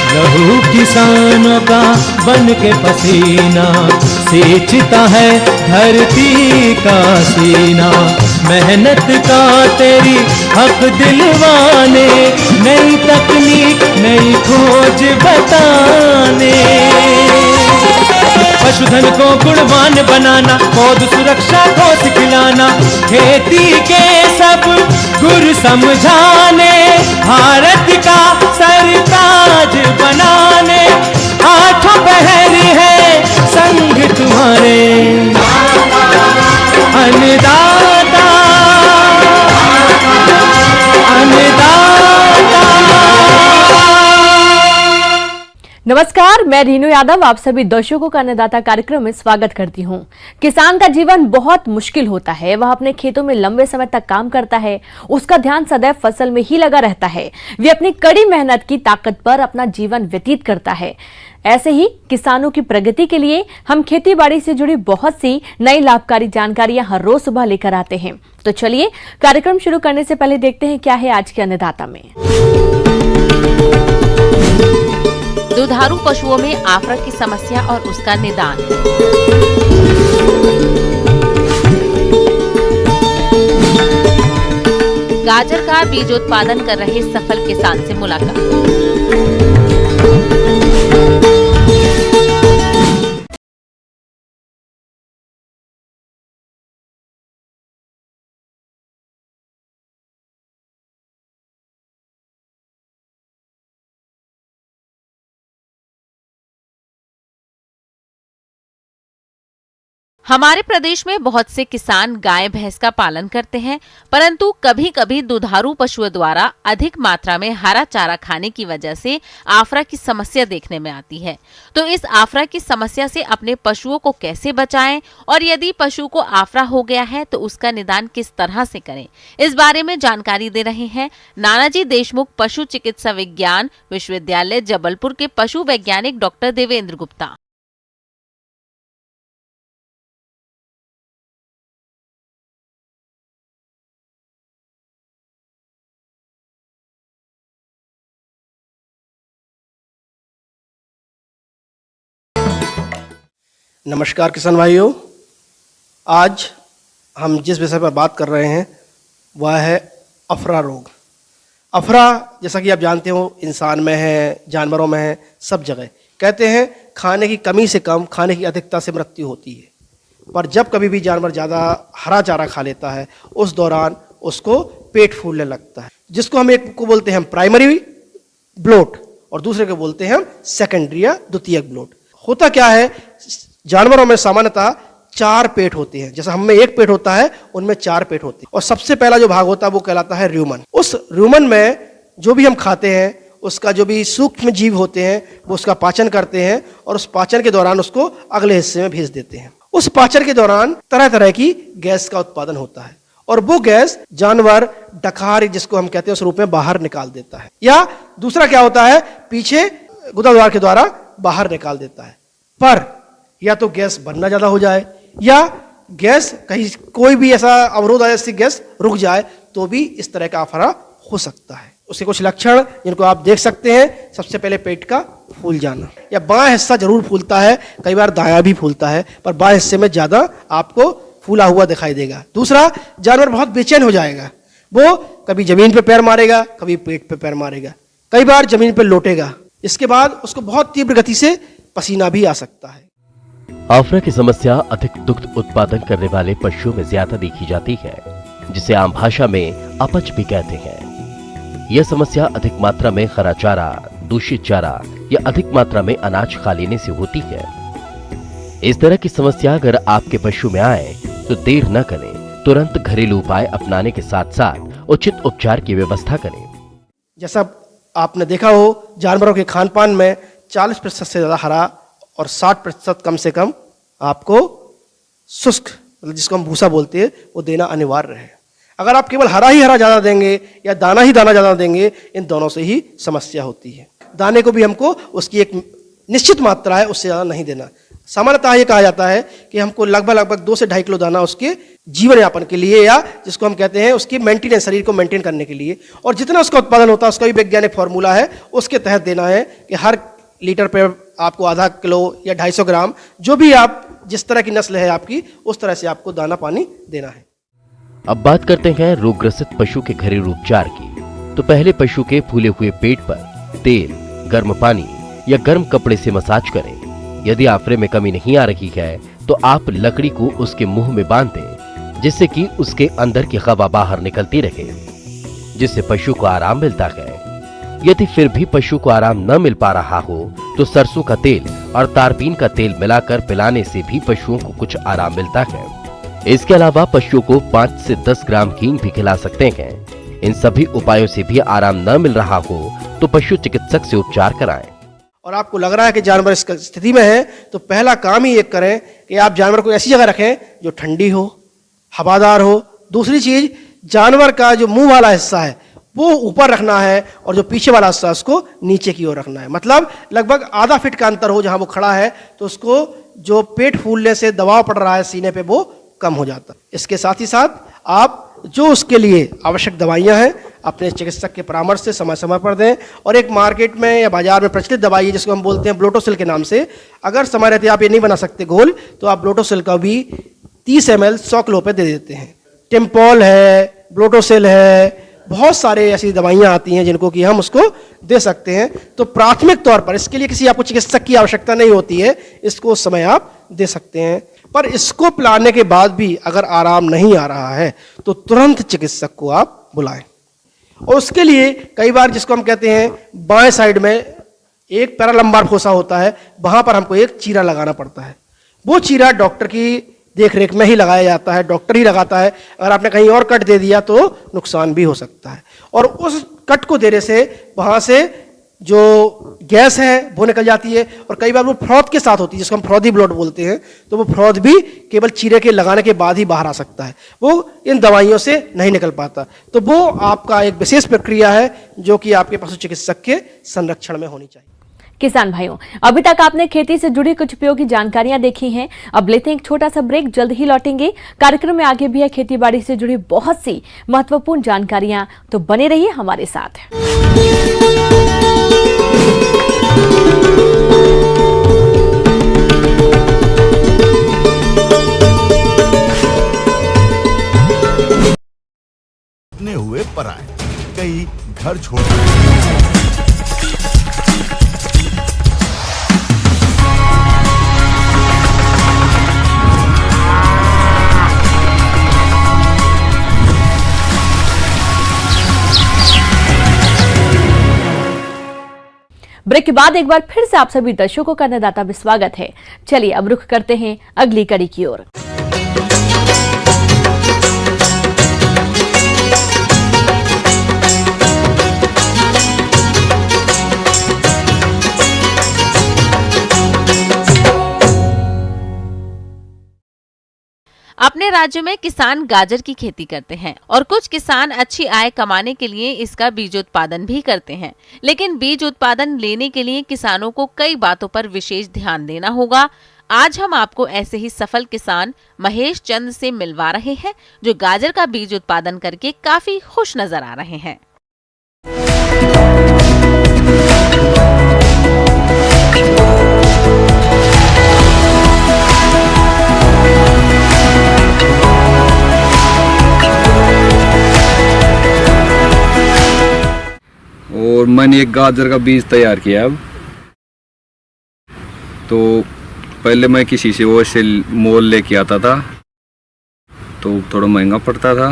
लहू किसानों का बन के पसीना सींचता है धरती का सीना। मेहनत का तेरी हक दिलवाने, नई तकनीक नई खोज बताने। पशुधन को गुणवान बनाना, पौध सुरक्षा को सिखलाना, खेती के सब गुर समझाने, भारत का सरताज बनाने। आठों पहर है संग तुम्हारे अन्नदाता, अन्नदाता। नमस्कार, मैं रीनू यादव आप सभी दर्शकों का अन्नदाता कार्यक्रम में स्वागत करती हूं। किसान का जीवन बहुत मुश्किल होता है। वह अपने खेतों में लंबे समय तक काम करता है, उसका ध्यान सदैव फसल में ही लगा रहता है। वे अपनी कड़ी मेहनत की ताकत पर अपना जीवन व्यतीत करता है। ऐसे ही किसानों की प्रगति के लिए हम खेती बाड़ी से जुड़ी बहुत सी नई लाभकारी जानकारियां हर रोज सुबह लेकर आते हैं। तो चलिए कार्यक्रम शुरू करने से पहले देखते हैं क्या है आज के अन्नदाता में। दुधारू पशुओं में आफरा की समस्या और उसका निदान। गाजर का बीजोत्पादन कर रहे सफल किसान से मुलाकात। हमारे प्रदेश में बहुत से किसान गाय भैंस का पालन करते हैं, परंतु कभी कभी दुधारू पशुओं द्वारा अधिक मात्रा में हरा चारा खाने की वजह से आफरा की समस्या देखने में आती है। तो इस आफरा की समस्या से अपने पशुओं को कैसे बचाएं और यदि पशु को आफरा हो गया है तो उसका निदान किस तरह से करें, इस बारे में जानकारी दे रहे हैं नानाजी देशमुख पशु चिकित्सा विज्ञान विश्वविद्यालय जबलपुर के पशु वैज्ञानिक डॉक्टर देवेंद्र गुप्ता। नमस्कार किसान भाइयों, आज हम जिस विषय पर बात कर रहे हैं वह है अफरा रोग। अफरा जैसा कि आप जानते हो इंसान में है, जानवरों में है, सब जगह। कहते हैं खाने की कमी से कम, खाने की अधिकता से मृत्यु होती है। पर जब कभी भी जानवर ज़्यादा हरा चारा खा लेता है उस दौरान उसको पेट फूलने लगता है, जिसको हम एक को बोलते हैं प्राइमरी ब्लोट और दूसरे को बोलते हैं हम सेकेंडरी या द्वितीयक ब्लोट। होता क्या है, जानवरों में सामान्यतः 4 पेट होते हैं। जैसा हम में 1 पेट होता है, उनमें 4 पेट होते हैं। और सबसे पहला जो भाग होता है वो कहलाता है र्यूमन। उस र्यूमन में जो भी हम खाते हैं उसका जो भी सूक्ष्म जीव होते हैं वो उसका पाचन करते हैं और उस पाचन के दौरान उसको अगले हिस्से में भेज देते हैं। उस पाचन के दौरान तरह तरह की गैस का उत्पादन होता है और वो गैस जानवर डकार जिसको हम कहते हैं उस रूप में बाहर निकाल देता है, या दूसरा क्या होता है पीछे गुदाद्वार के द्वारा बाहर निकाल देता है। पर या तो गैस बनना ज्यादा हो जाए या गैस कहीं कोई भी ऐसा अवरोध आए जिससे गैस रुक जाए तो भी इस तरह का आफरा हो सकता है। उसके कुछ लक्षण जिनको आप देख सकते हैं, सबसे पहले पेट का फूल जाना, या बाएं हिस्सा जरूर फूलता है, कई बार दायां भी फूलता है, पर बाएं हिस्से में ज्यादा आपको फूला हुआ दिखाई देगा। दूसरा, जानवर बहुत बेचैन हो जाएगा, वो कभी जमीन पे पैर मारेगा, कभी पेट पे पैर मारेगा, कई बार जमीन पे लौटेगा। इसके बाद उसको बहुत तीव्र गति से पसीना भी आ सकता है। आफरा की समस्या अधिक दुग्ध उत्पादन करने वाले पशुओं में ज्यादा देखी जाती है, जिसे आम भाषा में अपच भी कहते हैं। यह समस्या अधिक मात्रा में हरा चारा, दूषित चारा या अधिक मात्रा में अनाज खा लेने से होती है। इस तरह की समस्या अगर आपके पशु में आए तो देर न करें, तुरंत घरेलू उपाय अपनाने के साथ साथ उचित उपचार की व्यवस्था करें। जैसा आपने देखा हो, जानवरों के खान पान में 40% से ज्यादा हरा और 60% कम से कम आपको शुष्क, जिसको हम भूसा बोलते हैं, वो देना अनिवार्य है। अगर आप केवल हरा ही हरा ज्यादा देंगे या दाना ही दाना ज्यादा देंगे, इन दोनों से ही समस्या होती है। दाने को भी हमको उसकी एक निश्चित मात्रा है, उससे ज्यादा नहीं देना। सामान्यतः ये कहा जाता है कि हमको लगभग 2 से 2.5 किलो दाना उसके जीवन यापन के लिए, या जिसको हम कहते हैं उसकी मेंटेनेंस, शरीर को मेंटेन करने के लिए, और जितना उसका उत्पादन होता है उसका भी वैज्ञानिक फॉर्मूला है, उसके तहत देना है कि हर लीटर पे आपको आधा किलो या 250 ग्राम, जो भी आप जिस तरह की नस्ल है आपकी, उस तरह से आपको दाना पानी देना है। अब बात करते हैं रोगग्रसित पशु के घरेलू उपचार की। तो पहले पशु के फूले हुए पेट पर तेल, गर्म पानी या गर्म कपड़े से मसाज करें। यदि आफरे में कमी नहीं आ रही है तो आप लकड़ी को उसके मुंह में बांध दें, जिससे कि उसके अंदर की हवा बाहर निकलती रहे, जिससे पशु को आराम मिलता है। यदि फिर भी पशु को आराम न मिल पा रहा हो तो सरसों का तेल और तारपीन का तेल मिलाकर पिलाने से भी पशुओं को कुछ आराम मिलता है। इसके अलावा पशुओं को 5 से 10 ग्राम हींग भी खिला सकते हैं। इन सभी उपायों से भी आराम न मिल रहा हो तो पशु चिकित्सक से उपचार कराएं। और आपको लग रहा है कि जानवर इस स्थिति में है, तो पहला काम ही एक करें कि आप जानवर को ऐसी जगह रखें जो ठंडी हो, हवादार हो। दूसरी चीज, जानवर का जो मुंह वाला हिस्सा है वो ऊपर रखना है और जो पीछे वाला हिस्सा उसको नीचे की ओर रखना है। मतलब लगभग आधा फीट का अंतर हो जहां वो खड़ा है, तो उसको जो पेट फूलने से दबाव पड़ रहा है सीने पे वो कम हो जाता है। इसके साथ ही साथ आप जो उसके लिए आवश्यक दवाइयां हैं अपने चिकित्सक के परामर्श से समय समय पर दें। और एक मार्केट में या बाजार में प्रचलित दवाई है जिसको हम बोलते हैं ब्लोटोसिल के नाम से, अगर समय रहते आप ये नहीं बना सकते घोल, तो आप ब्लोटोसिल का भी 30 ml 100 किलो पे दे देते हैं। टिम्पॉल है, ब्लोटोसिल है, बहुत सारे ऐसी दवाइयां आती हैं जिनको कि हम उसको दे सकते हैं। तो प्राथमिक तौर पर इसके लिए किसी आपको चिकित्सक की आवश्यकता नहीं होती है, इसको उस समय आप दे सकते हैं। पर इसको पिलाने के बाद भी अगर आराम नहीं आ रहा है तो तुरंत चिकित्सक को आप बुलाएं। और उसके लिए कई बार जिसको हम कहते हैं बाएं साइड में एक पैरालंबार फोसा होता है, वहां पर हमको एक चीरा लगाना पड़ता है। वो चीरा डॉक्टर की देखरेख में ही लगाया जाता है, डॉक्टर ही लगाता है। अगर आपने कहीं और कट दे दिया तो नुकसान भी हो सकता है। और उस कट को देने से वहां से जो गैस है वो निकल जाती है, और कई बार वो फ्रॉथ के साथ होती है जिसको हम फ्रॉदी ब्लड बोलते हैं, तो वो फ्रॉथ भी केवल चीरे के लगाने के बाद ही बाहर आ सकता है, वो इन दवाइयों से नहीं निकल पाता। तो वो आपका एक विशेष प्रक्रिया है जो कि आपके पशु चिकित्सक के संरक्षण में होनी चाहिए। किसान भाइयों, अभी तक आपने खेती से जुड़ी कुछ उपयोगी जानकारियां देखी हैं। अब लेते हैं एक छोटा सा ब्रेक, जल्द ही लौटेंगे। कार्यक्रम में आगे भी है खेती बाड़ी से जुड़ी बहुत सी महत्वपूर्ण जानकारियां, तो बने रहिए हमारे साथ। अपने हुए पराए, कई घर छोड़ ब्रेक के बाद एक बार फिर से आप सभी दर्शकों का अन्नदाता में स्वागत है। चलिए अब रुख करते हैं अगली कड़ी की ओर। अपने राज्य में किसान गाजर की खेती करते हैं और कुछ किसान अच्छी आय कमाने के लिए इसका बीज उत्पादन भी करते हैं। लेकिन बीज उत्पादन लेने के लिए किसानों को कई बातों पर विशेष ध्यान देना होगा। आज हम आपको ऐसे ही सफल किसान महेश चंद से मिलवा रहे हैं जो गाजर का बीज उत्पादन करके काफी खुश नजर आ रहे हैं। और मैंने एक गाजर का बीज तैयार किया। अब तो पहले मैं किसी से वो से मोल लेके आता था तो थोड़ा महंगा पड़ता था,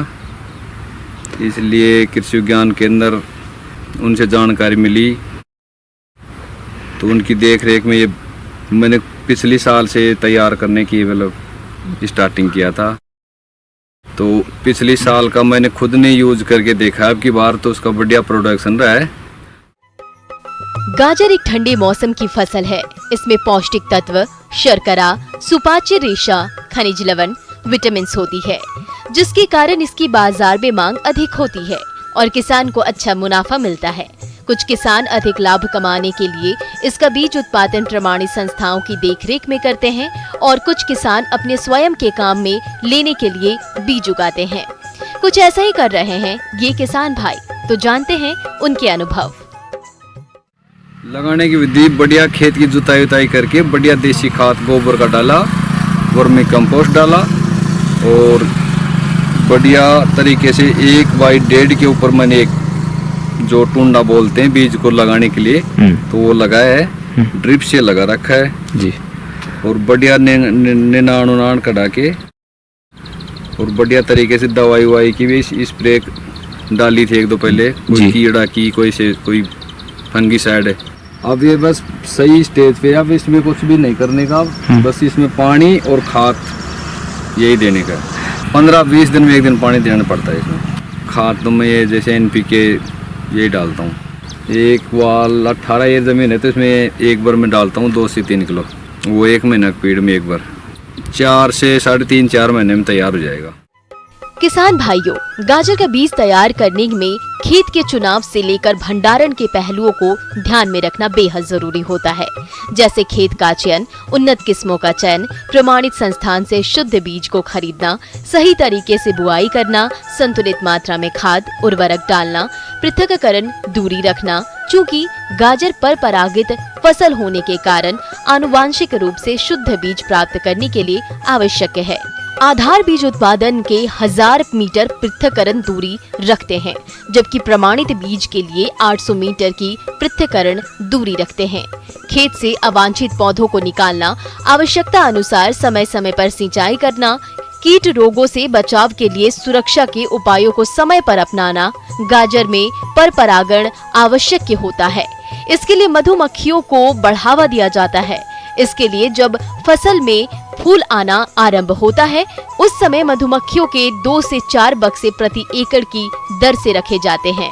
इसलिए कृषि विज्ञान केंद्र उनसे जानकारी मिली तो उनकी देख रेख में ये मैंने पिछले साल से तैयार करने की मतलब स्टार्टिंग किया था। तो पिछले साल का मैंने खुद ने यूज करके देखा, अब की बार तो उसका बढ़िया प्रोडक्शन रहा है। गाजर एक ठंडे मौसम की फसल है। इसमें पौष्टिक तत्व, शर्करा, सुपाच्य रेशा, खनिज लवण, विटामिन होती है, जिसके कारण इसकी बाजार में मांग अधिक होती है और किसान को अच्छा मुनाफा मिलता है। कुछ किसान अधिक लाभ कमाने के लिए इसका बीज उत्पादन प्रमाणित संस्थाओं की देखरेख में करते हैं और कुछ किसान अपने स्वयं के काम में लेने के लिए बीज उगाते हैं। कुछ ऐसा ही कर रहे हैं ये किसान भाई, तो जानते हैं उनके अनुभव। लगाने की विधि बढ़िया खेत की जुताई उताई करके बढ़िया देसी खाद गोबर का डाला, वर्मी कंपोस्ट डाला और बढ़िया तरीके से 1/1.5 के ऊपर मैंने एक जो टुंडा बोलते हैं बीज को लगाने के लिए तो वो लगाया है, ड्रिप से लगा रखा है जी। और बढ़िया निनाण उनाण कटा के और बढ़िया तरीके से दवाई वाई की भी स्प्रे डाली थी एक दो पहले, कोई कीड़ा की कोई फंगीसाइड है। अब ये बस सही स्टेज पे, अब इसमें कुछ भी नहीं करने का, बस इसमें पानी और खाद यही देने का। 15-20 दिन में एक दिन पानी देना पड़ता है इसमें। खाद तो मैं ये जैसे NPK यही डालता हूँ। एक वाल 18 ईयर ज़मीन है तो इसमें एक बार मैं डालता हूँ 2 से 3 किलो, वो 1 महीना की पीड़ में एक बार। 4 से 3.5-4 महीने में तैयार हो जाएगा। किसान भाइयों, गाजर का बीज तैयार करने में खेत के चुनाव से लेकर भंडारण के पहलुओं को ध्यान में रखना बेहद जरूरी होता है, जैसे खेत का चयन, उन्नत किस्मों का चयन, प्रमाणित संस्थान से शुद्ध बीज को खरीदना, सही तरीके से बुआई करना, संतुलित मात्रा में खाद उर्वरक डालना, पृथक्करण, दूरी रखना। चूँकि गाजर पर परागित फसल होने के कारण आनुवांशिक रूप से शुद्ध बीज प्राप्त करने के लिए आवश्यक है। आधार बीज उत्पादन के 1000 मीटर पृथक्करण दूरी रखते हैं, जबकि प्रमाणित बीज के लिए 800 मीटर की पृथक्करण दूरी रखते हैं। खेत से अवांछित पौधों को निकालना, आवश्यकता अनुसार समय समय पर सिंचाई करना, कीट रोगों से बचाव के लिए सुरक्षा के उपायों को समय पर अपनाना, गाजर में पर परागण आवश्यक होता है। इसके लिए मधुमक्खियों को बढ़ावा दिया जाता है। इसके लिए जब फसल में फूल आना आरंभ होता है, उस समय मधुमक्खियों के 2 से 4 बक्से प्रति एकड़ की दर से रखे जाते हैं।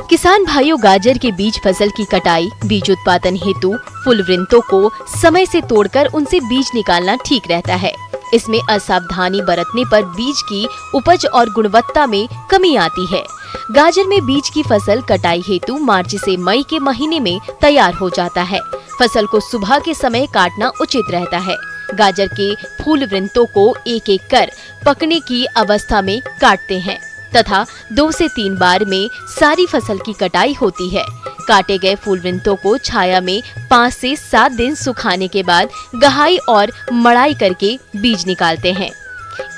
किसान भाइयों, गाजर के बीज फसल की कटाई, बीज उत्पादन हेतु फूल वृंतों को समय से तोड़कर उनसे बीज निकालना ठीक रहता है। इसमें असावधानी बरतने पर बीज की उपज और गुणवत्ता में कमी आती है। गाजर में बीज की फसल कटाई हेतु मार्च से मई के महीने में तैयार हो जाता है। फसल को सुबह के समय काटना उचित रहता है। गाजर के फूल वृंतों को एक एक कर पकने की अवस्था में काटते हैं तथा 2 से 3 बार में सारी फसल की कटाई होती है। काटे गए फूल वृंतों को छाया में 5 से 7 दिन सुखाने के बाद गहाई और मड़ाई करके बीज निकालते हैं।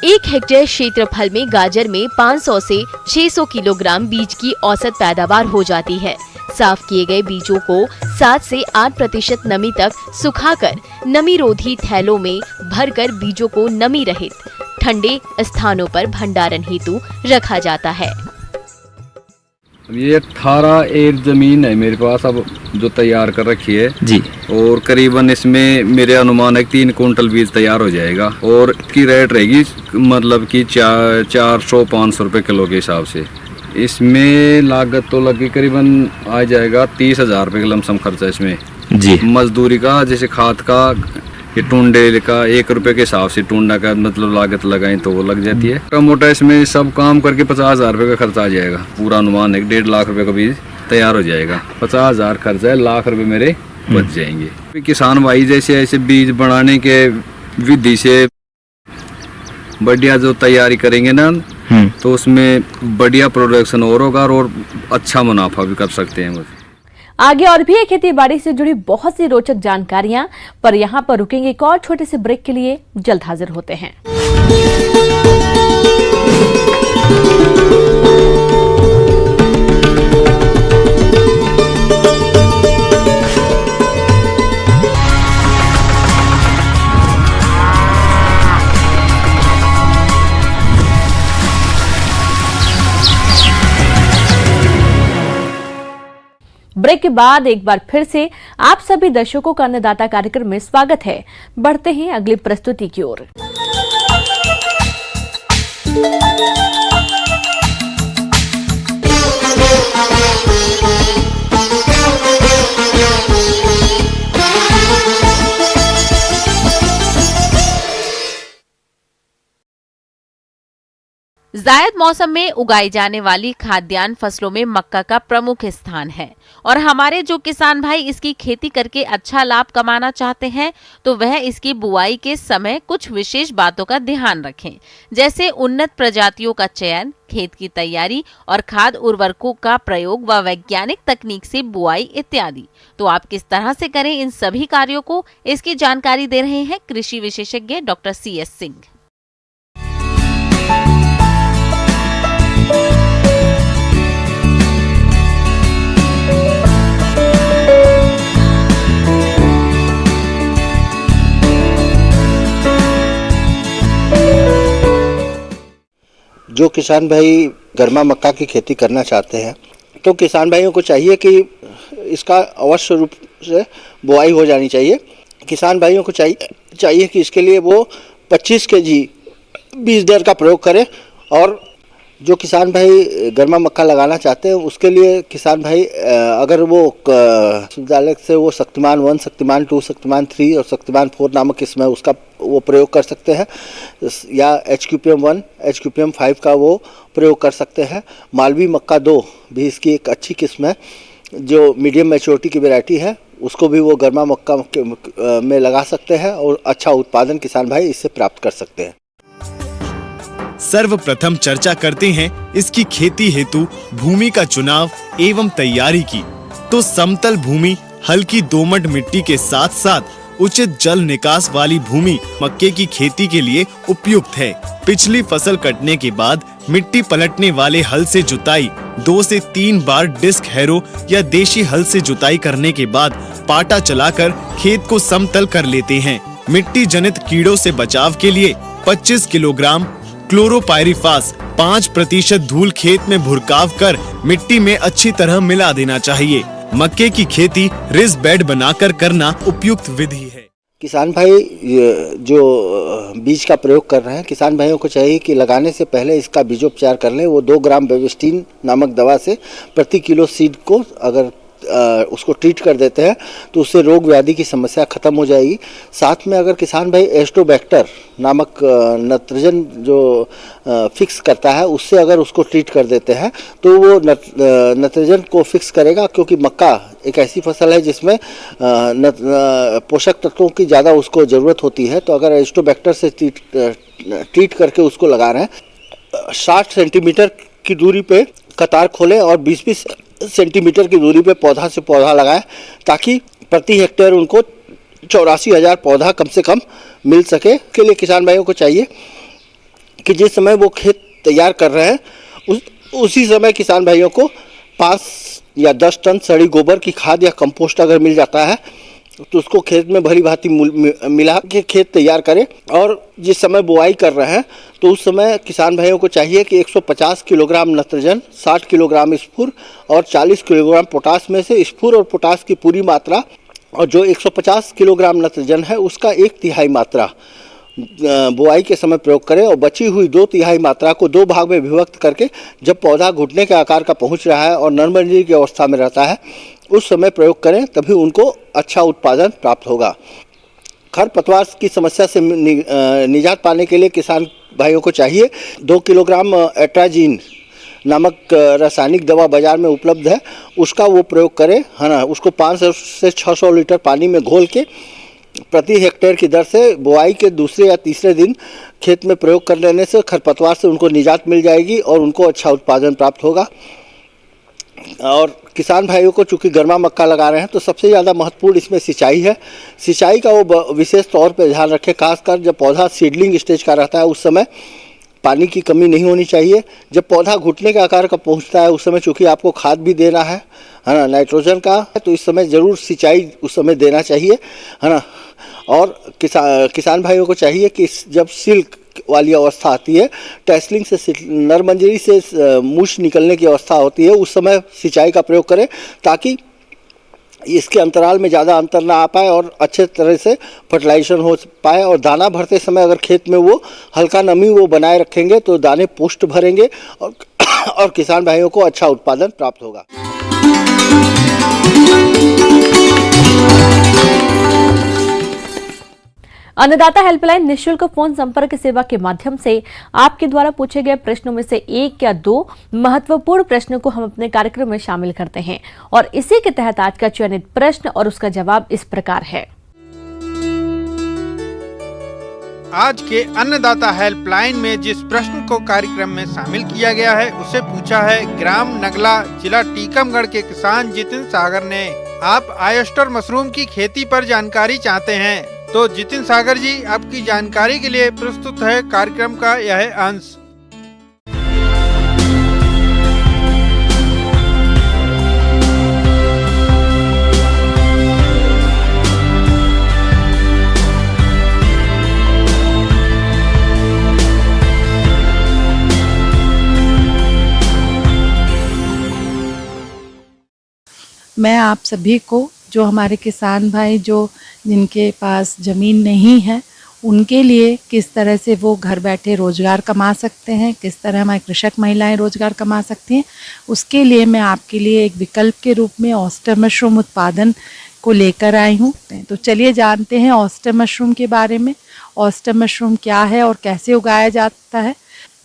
1 हेक्टेयर क्षेत्रफल में गाजर में 500 से 600 किलोग्राम बीज की औसत पैदावार हो जाती है। साफ किए गए बीजों को 7 से 8% नमी तक सुखाकर नमीरोधी थैलों में भरकर बीजों को नमी रहित ठंडे स्थानों पर भंडारण हेतु रखा जाता है। ये 18 एर जमीन है मेरे पास अब जो तैयार कर रखी है जी, और करीबन इसमें मेरे अनुमान है 3 कुंटल बीज तैयार हो जाएगा और इसकी रेट रहेगी मतलब कि 400-500 रुपए किलो के हिसाब से। इसमें लागत तो लगी करीबन आ जाएगा 30,000 रुपए का लमसम खर्चा इसमें जी। मजदूरी का, जैसे खाद का, ये टूंडे का 1 रुपए के हिसाब से टूंडा का मतलब लागत लगाएं तो वो लग जाती है। छोटा मोटा इसमें सब काम करके 50,000 रुपए का खर्चा आ जाएगा। पूरा अनुमान है 1.5 लाख रुपए का बीज तैयार हो जाएगा। 50,000 खर्चा है, लाख रुपए मेरे बच जाएंगे। किसान भाई जैसे ऐसे बीज बनाने के विधि से बढ़िया जो तैयारी करेंगे ना तो उसमें बढ़िया प्रोडक्शन और होगा और अच्छा मुनाफा भी कर सकते हैं। आगे और भी खेती बाड़ी से जुड़ी बहुत सी रोचक जानकारियां, पर यहाँ पर रुकेंगे एक और छोटे से ब्रेक के लिए। जल्द हाजिर होते हैं। ब्रेक के बाद एक बार फिर से आप सभी दर्शकों का अन्नदाता कार्यक्रम में स्वागत है। बढ़ते हैं अगली प्रस्तुति की ओर। जायद मौसम में उगाई जाने वाली खाद्यान्न फसलों में मक्का का प्रमुख स्थान है और हमारे जो किसान भाई इसकी खेती करके अच्छा लाभ कमाना चाहते हैं तो वह इसकी बुआई के समय कुछ विशेष बातों का ध्यान रखें, जैसे उन्नत प्रजातियों का चयन, खेत की तैयारी और खाद उर्वरकों का प्रयोग व वैज्ञानिक तकनीक से बुआई इत्यादि। तो आप किस तरह से करें इन सभी कार्यों को, इसकी जानकारी दे रहे हैं कृषि विशेषज्ञ डॉक्टर CS सिंह। जो किसान भाई गर्मा मक्का की खेती करना चाहते हैं तो किसान भाइयों को चाहिए कि इसका अवश्य रूप से बुआई हो जानी चाहिए। किसान भाइयों को चाहिए कि इसके लिए वो 25 kg बीज दर का प्रयोग करें। और जो किसान भाई गर्मा मक्का लगाना चाहते हैं उसके लिए किसान भाई अगर वो विश्वविद्यालय से वो शक्तिमान 1, शक्तिमान 2, शक्तिमान 3 और शक्तिमान 4 नामक किस्म है उसका वो प्रयोग कर सकते हैं, या HQPM 1, HQPM 5 का वो प्रयोग कर सकते हैं। मालवी मक्का 2 भी इसकी एक अच्छी किस्म है जो मीडियम मैच्योरिटी की वैरायटी है, उसको भी वो गर्मा मक्का में लगा सकते हैं और अच्छा उत्पादन किसान भाई इससे प्राप्त कर सकते हैं। सर्वप्रथम चर्चा करते हैं इसकी खेती हेतु भूमि का चुनाव एवं तैयारी की। तो समतल भूमि, हल्की दोमट मिट्टी के साथ साथ उचित जल निकास वाली भूमि मक्के की खेती के लिए उपयुक्त है। पिछली फसल कटने के बाद मिट्टी पलटने वाले हल से जुताई 2 से 3 बार डिस्क हैरो या देशी हल से जुताई करने के बाद पाटा चलाकर खेत को समतल कर लेते हैं। मिट्टी जनित कीड़ों से बचाव के लिए 25 किलोग्राम क्लोरोपाइरिफास 5% धूल खेत में भुरकाव कर मिट्टी में अच्छी तरह मिला देना चाहिए। मक्के की खेती रिज बेड बनाकर करना उपयुक्त विधि है। किसान भाई जो बीज का प्रयोग कर रहे हैं, किसान भाइयों को चाहिए कि लगाने से पहले इसका बीजोपचार कर लें। वो 2 ग्राम बेविस्टीन नामक दवा से प्रति किलो सीड को अगर उसको ट्रीट कर देते हैं तो उससे रोग व्याधि की समस्या खत्म हो जाएगी। साथ में अगर किसान भाई एस्टोबैक्टर नामक नत्रजन जो फिक्स करता है उससे अगर उसको ट्रीट कर देते हैं तो वो नत्रजन को फिक्स करेगा, क्योंकि मक्का एक ऐसी फसल है जिसमें पोषक तत्वों की ज़्यादा उसको ज़रूरत होती है। तो अगर एस्टोबैक्टर से ट्रीट करके उसको लगा रहे हैं, 60 सेंटीमीटर की दूरी पे कतार खोलें और 20-20 सेंटीमीटर की दूरी पे पौधा से पौधा लगाएं, ताकि प्रति हेक्टेयर उनको 84,000 पौधा कम से कम मिल सके। के लिए किसान भाइयों को चाहिए कि जिस समय वो खेत तैयार कर रहे हैं उसी समय किसान भाइयों को 5 या 10 टन सड़ी गोबर की खाद या कंपोस्ट अगर मिल जाता है तो उसको खेत में भली भांति मिला के खेत तैयार करें। और जिस समय बुआई कर रहे हैं तो उस समय किसान भाइयों को चाहिए कि 150 किलोग्राम नत्रजन, 60 किलोग्राम स्फूर और 40 किलोग्राम पोटास में से स्फूर और पोटास की पूरी मात्रा और जो 150 किलोग्राम नत्रजन है उसका 1/3 मात्रा बुआई के समय प्रयोग करें। और बची हुई 2/3 मात्रा को 2 भाग में विभक्त करके जब पौधा घुटने के आकार का पहुंच रहा है और नरमंजरी की अवस्था में रहता है उस समय प्रयोग करें, तभी उनको अच्छा उत्पादन प्राप्त होगा। खरपतवार की समस्या से निजात पाने के लिए किसान भाइयों को चाहिए 2 किलोग्राम एट्राजीन नामक रासायनिक दवा बाजार में उपलब्ध है, उसका वो प्रयोग करें, है ना। उसको 500 से 600 लीटर पानी में घोल के प्रति हेक्टेयर की दर से बुआई के दूसरे या तीसरे दिन खेत में प्रयोग कर लेने से खरपतवार से उनको निजात मिल जाएगी और उनको अच्छा उत्पादन प्राप्त होगा। और किसान भाइयों को चूँकि गर्मा मक्का लगा रहे हैं तो सबसे ज़्यादा महत्वपूर्ण इसमें सिंचाई है। सिंचाई का वो विशेष तौर पे ध्यान रखें, खासकर जब पौधा सीडलिंग स्टेज का रहता है उस समय पानी की कमी नहीं होनी चाहिए। जब पौधा घुटने के आकार का पहुंचता है उस समय चूँकि आपको खाद भी देना है ना, नाइट्रोजन का, तो इस समय ज़रूर सिंचाई उस समय देना चाहिए, है ना। और किसान भाइयों को चाहिए कि जब सिल्क वाली अवस्था आती है, टैसलिंग से नरमंजरी से मूछ निकलने की अवस्था होती है, उस समय सिंचाई का प्रयोग करें ताकि इसके अंतराल में ज़्यादा अंतर ना आ पाए और अच्छे तरह से फर्टिलाइजेशन हो पाए। और दाना भरते समय अगर खेत में वो हल्का नमी वो बनाए रखेंगे तो दाने पुष्ट भरेंगे और किसान भाइयों को अच्छा उत्पादन प्राप्त होगा। अन्नदाता हेल्पलाइन निःशुल्क फोन संपर्क सेवा के माध्यम से आपके द्वारा पूछे गए प्रश्नों में से 1 या 2 महत्वपूर्ण प्रश्नों को हम अपने कार्यक्रम में शामिल करते हैं और इसी के तहत आज का चयनित प्रश्न और उसका जवाब इस प्रकार है। आज के अन्नदाता हेल्पलाइन में जिस प्रश्न को कार्यक्रम में शामिल किया गया है उसे पूछा है ग्राम नगला, जिला टीकमगढ़ के किसान जितिन सागर ने। आप ऑयस्टर मशरूम की खेती पर जानकारी चाहते हैं तो जितिन सागर जी आपकी जानकारी के लिए प्रस्तुत है कार्यक्रम का यह अंश। मैं आप सभी को, जो हमारे किसान भाई जो जिनके पास ज़मीन नहीं है, उनके लिए किस तरह से वो घर बैठे रोज़गार कमा सकते हैं, किस तरह हमारी कृषक महिलाएं रोज़गार कमा सकती हैं, उसके लिए मैं आपके लिए एक विकल्प के रूप में ऑयस्टर मशरूम उत्पादन को लेकर आई हूँ। तो चलिए जानते हैं ऑयस्टर मशरूम के बारे में। ऑयस्टर मशरूम क्या है और कैसे उगाया जाता है।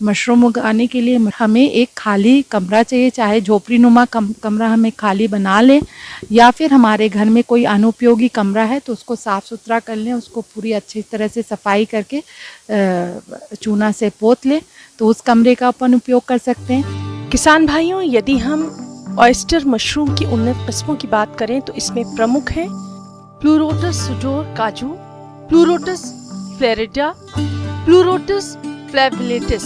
मशरूम उगाने के लिए हमें एक खाली कमरा चाहिए, चाहे झोपड़ी नुमा कमरा हमें खाली बना लें या फिर हमारे घर में कोई अनुपयोगी कमरा है तो उसको साफ़ सुथरा कर लें, उसको पूरी अच्छी तरह से सफाई करके चूना से पोत लें, तो उस कमरे का अपन उपयोग कर सकते हैं। किसान भाइयों, यदि हम ऑयस्टर मशरूम की उन्नत किस्मों की बात करें तो इसमें प्रमुख हैं प्लूरोटस सुडोर काजू, प्लूरोटस फ्लोरिडा, प्लूरोटस फ्लेविलेटिस।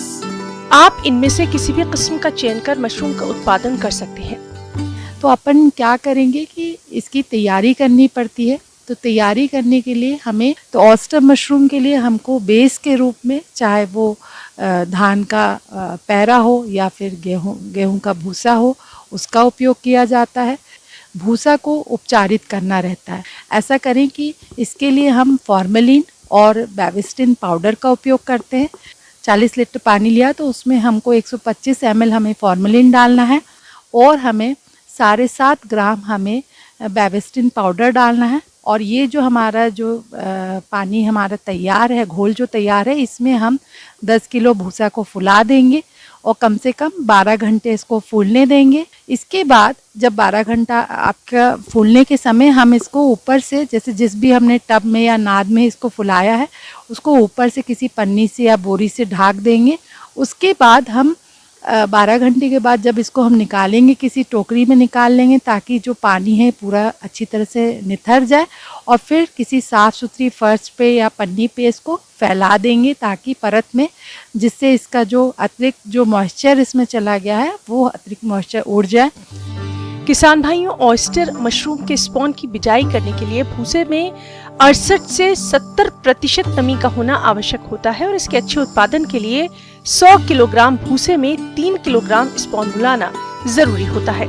आप इनमें से किसी भी किस्म का चयन कर मशरूम का उत्पादन कर सकते हैं। तो अपन क्या करेंगे कि इसकी तैयारी करनी पड़ती है। तो तैयारी करने के लिए हमें, तो ऑयस्टर मशरूम के लिए हमको बेस के रूप में, चाहे वो धान का पैरा हो या फिर गेहूं का भूसा हो, उसका उपयोग किया जाता है। भूसा को उपचारित करना रहता है। ऐसा करें कि इसके लिए हम फॉर्मेलिन और बेविस्टिन पाउडर का उपयोग करते हैं। 40 लीटर पानी लिया तो उसमें हमको 125 ml हमें फॉर्मेलिन डालना है और हमें 7.5 ग्राम हमें बेविस्टिन पाउडर डालना है। और ये जो हमारा पानी हमारा तैयार है, घोल जो तैयार है, इसमें हम 10 किलो भूसा को फुला देंगे और कम से कम 12 घंटे इसको फूलने देंगे। इसके बाद जब 12 घंटा आपका फूलने के समय हम इसको ऊपर से, जैसे जिस भी हमने टब में या नाद में इसको फुलाया है, उसको ऊपर से किसी पन्नी से या बोरी से ढक देंगे। उसके बाद हम 12 घंटे के बाद जब इसको हम निकालेंगे, किसी टोकरी में निकाल लेंगे ताकि जो पानी है पूरा अच्छी तरह से निथर जाए, और फिर किसी साफ़ सुथरी फर्श पे या पन्नी पे इसको फैला देंगे ताकि परत में, जिससे इसका जो अतिरिक्त जो मॉइस्चर इसमें चला गया है वो अतिरिक्त मॉइस्चर उड़ जाए। किसान भाइयों, ऑयस्टर मशरूम के स्पॉन की बिजाई करने के लिए भूसे में 68 से 70% नमी का होना आवश्यक होता है और इसके अच्छे उत्पादन के लिए 100 किलोग्राम भूसे में 3 किलोग्राम स्पॉन मिलाना जरूरी होता है।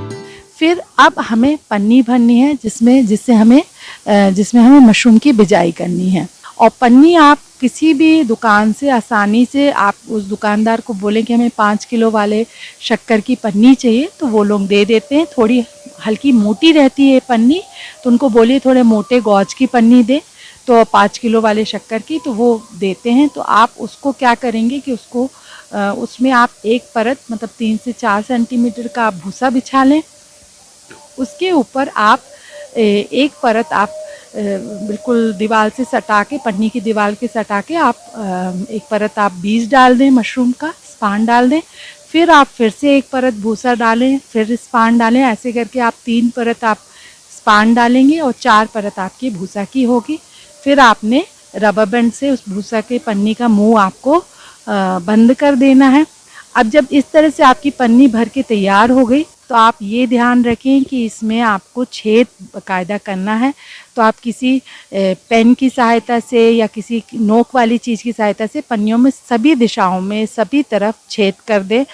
फिर अब हमें पन्नी भरनी है जिसमें हमें मशरूम की बिजाई करनी है। और पन्नी आप किसी भी दुकान से आसानी से, आप उस दुकानदार को बोलें कि हमें 5 किलो वाले शक्कर की पन्नी चाहिए तो वो लोग दे देते हैं। थोड़ी हल्की मोटी रहती है पन्नी, तो उनको बोलिए थोड़े मोटे गौज की पन्नी दे, तो 5 किलो वाले शक्कर की तो वो देते हैं। तो आप उसको क्या करेंगे कि उसको उसमें आप एक परत, मतलब 3 से 4 सेंटीमीटर का आप भूसा बिछा लें। उसके ऊपर आप एक परत आप बिल्कुल दीवार से सटा के, पन्नी की दीवार के सटा के आप एक परत आप बीज डाल दें, मशरूम का स्पान डाल दें। फिर आप फिर से एक परत भूसा डालें, फिर स्पान डालें। ऐसे करके आप 3 परत आप स्पान डालेंगे और 4 परत आपकी भूसा की होगी। फिर आपने रबर बैंड से उस भूसा के पन्नी का मुंह आपको बंद कर देना है। अब जब इस तरह से आपकी पन्नी भर के तैयार हो गई तो आप ये ध्यान रखें कि इसमें आपको छेद बाकायदा करना है। तो आप किसी पेन की सहायता से या किसी नोक वाली चीज़ की सहायता से पन्नियों में सभी दिशाओं में सभी तरफ छेद कर दें,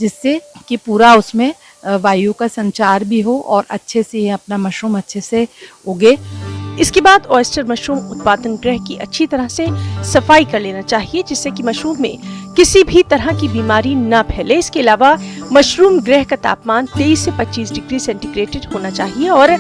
जिससे कि पूरा उसमें वायु का संचार भी हो और अच्छे से अपना मशरूम अच्छे से उगे। इसके बाद ऑयस्टर मशरूम उत्पादन गृह की अच्छी तरह से सफाई कर लेना चाहिए, जिससे कि मशरूम में किसी भी तरह की बीमारी न फैले। इसके अलावा मशरूम गृह का तापमान 23 से 25 डिग्री सेंटीग्रेड होना चाहिए और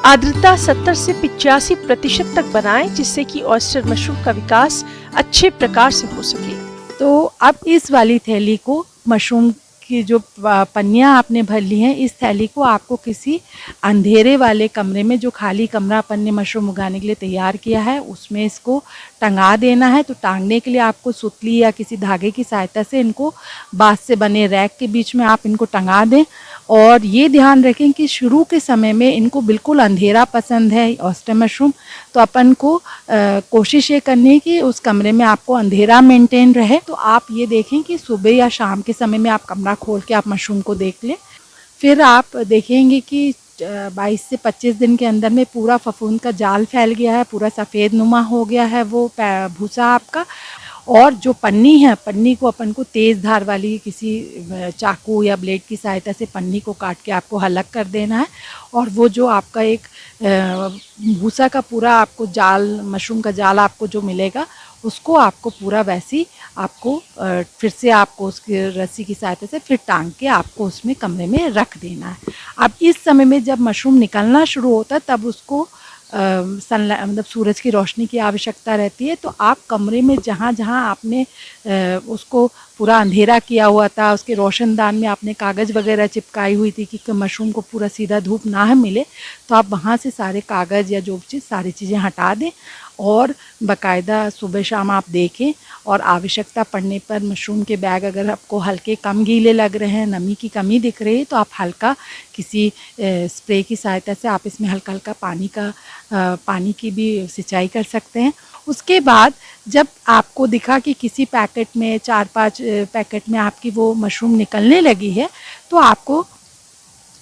आर्द्रता 70 से 85% तक बनाएं, जिससे कि ऑयस्टर मशरूम का विकास अच्छे प्रकार से हो सके। तो अब इस वाली थैली को, मशरूम की जो पन्नियाँ आपने भर ली हैं, इस थैली को आपको किसी अंधेरे वाले कमरे में, जो खाली कमरा अपन ने मशरूम उगाने के लिए तैयार किया है, उसमें इसको टंगा देना है। तो टांगने के लिए आपको सुतली या किसी धागे की सहायता से इनको बांस से बने रैक के बीच में आप इनको टंगा दें। और ये ध्यान रखें कि शुरू के समय में इनको बिल्कुल अंधेरा पसंद है ऑयस्टर मशरूम, तो अपन को कोशिश ये करनी है कि उस कमरे में आपको अंधेरा मेंटेन रहे। तो आप ये देखें कि सुबह या शाम के समय में आप कमरा खोल के आप मशरूम को देख लें। फिर आप देखेंगे कि 22 से 25 दिन के अंदर में पूरा फफूंद का जाल फैल गया है, पूरा सफ़ेद नुमा हो गया है वो भूसा आपका। और जो पन्नी है, पन्नी को अपन को तेज़ धार वाली किसी चाकू या ब्लेड की सहायता से पन्नी को काट के आपको अलग कर देना है। और वो जो आपका एक भूसा का पूरा आपको जाल, मशरूम का जाल आपको जो मिलेगा, उसको आपको पूरा वैसी आपको फिर से आपको उसकी रस्सी की सहायता से फिर टांग के आपको उसमें कमरे में रख देना है। अब इस समय में जब मशरूम निकलना शुरू होता है, तब उसको सनलाइट मतलब सूरज की रोशनी की आवश्यकता रहती है। तो आप कमरे में जहाँ जहाँ आपने उसको पूरा अंधेरा किया हुआ था, उसके रोशनदान में आपने कागज़ वगैरह चिपकाई हुई थी कि मशरूम को पूरा सीधा धूप ना मिले, तो आप वहाँ से सारे कागज़ या जो चीज़ सारी चीज़ें हटा दें और बाकायदा सुबह शाम आप देखें। और आवश्यकता पड़ने पर मशरूम के बैग अगर आपको हल्के कम गीले लग रहे हैं, नमी की कमी दिख रही है, तो आप हल्का किसी स्प्रे की सहायता से आप इसमें हल्का हल्का पानी की भी सिंचाई कर सकते हैं। उसके बाद जब आपको दिखा कि किसी पैकेट में 4-5 पैकेट में आपकी वो मशरूम निकलने लगी है, तो आपको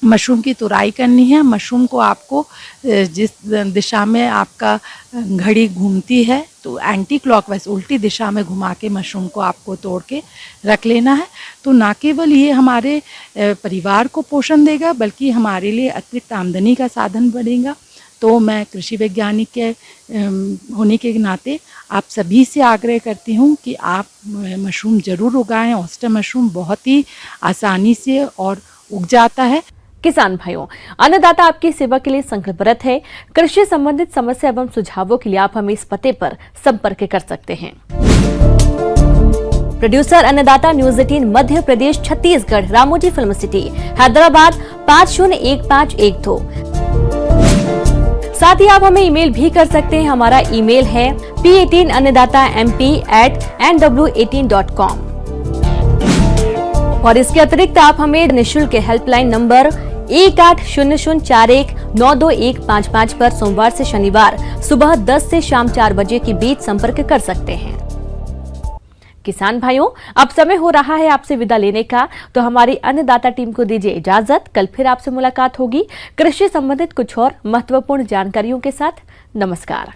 मशरूम की तुराई करनी है। मशरूम को आपको जिस दिशा में आपका घड़ी घूमती है, तो एंटी क्लॉकवाइज उल्टी दिशा में घुमा के मशरूम को आपको तोड़ के रख लेना है। तो ना केवल ये हमारे परिवार को पोषण देगा, बल्कि हमारे लिए अतिरिक्त आमदनी का साधन बनेगा। तो मैं कृषि वैज्ञानिक के होने के नाते आप सभी से आग्रह करती हूँ कि आप मशरूम ज़रूर उगाएं। ऑयस्टर मशरूम बहुत ही आसानी से और उग जाता है। किसान भाइयों, अन्नदाता आपकी सेवा के लिए संकल्परत है। कृषि संबंधित समस्या एवं सुझावों के लिए आप हमें इस पते पर संपर्क कर सकते हैं। प्रोड्यूसर अन्नदाता, news 18 Madhya Pradesh, Chhattisgarh, Ramoji film city, Hyderabad 501512। साथ ही आप हमें ईमेल भी कर सकते हैं। हमारा ईमेल है p18annadatamp@nw18.com। और इसके अतिरिक्त आप हमें निःशुल्क हेल्पलाइन नंबर 180041922155 पर सोमवार से शनिवार सुबह 10 से शाम 4 बजे के बीच संपर्क कर सकते हैं। किसान भाइयों, अब समय हो रहा है आपसे विदा लेने का, तो हमारी अन्नदाता टीम को दीजिए इजाजत। कल फिर आपसे मुलाकात होगी कृषि संबंधित कुछ और महत्वपूर्ण जानकारियों के साथ। नमस्कार।